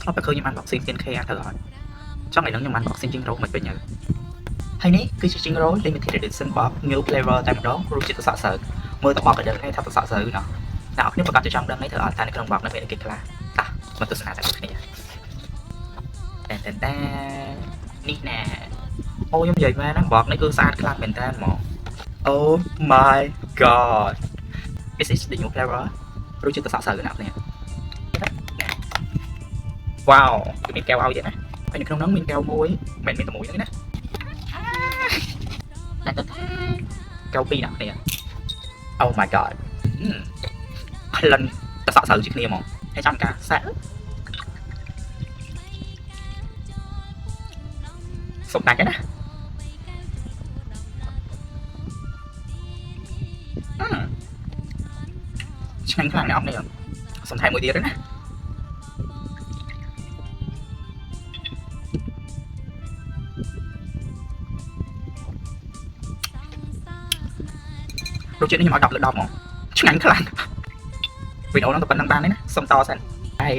ធ្លាប់តែឃើញខ្ញុំអាន boxing ទៀន K អានទៅហើយចង់ឲ្យនឹងខ្ញុំអាន boxing ជីងរ៉ូមិនពេញហើយហើយនេះគឺជាជីងរ៉ូ limited edition box new flavor តែម្ដងរសជាតិទៅសក់សើមើលទៅបបក៏ដឹងហើយថាទៅសក់សើណោះអ្នកនរគ្នាប្រកាសជាចង់ដឹងហើយត្រូវអត់ថានៅក្នុង box នេះមានអីគេខ្លះតោះមកទស្សនាតែគ្នាតែនេះណាអូខ្ញុំនិយាយមែនណា box នេះគឺស្អាតខ្លាំងមែនតើហ្មង Oh my god this is the new flavor រសជាតិទៅសក់សើអ្នកនរគ្នាវ៉ាវគឺមានកែវឲ្យទៀតណាហើយនៅក្នុងនោះមានកែវមួយមិនមែនមានតែមួយទេណាកែវពីរណាគ្នា Oh my god ក្លិនទៅសក់សើជាគ្នាហ្មងហើយចាំការសាក់សុំដាច់ទេណាឆ្ងាញ់ខ្លាំងណាស់អត់នេះសុំថែមមួយទៀតទេណារសជាតិនេះខ្ញុំឲ្យ10លើ10ហ្មងឆ្ងាញ់ខ្លាំងវីដេអូហ្នឹងទៅប៉ុណ្្នឹងបានទេណាសុំតសិនហើយ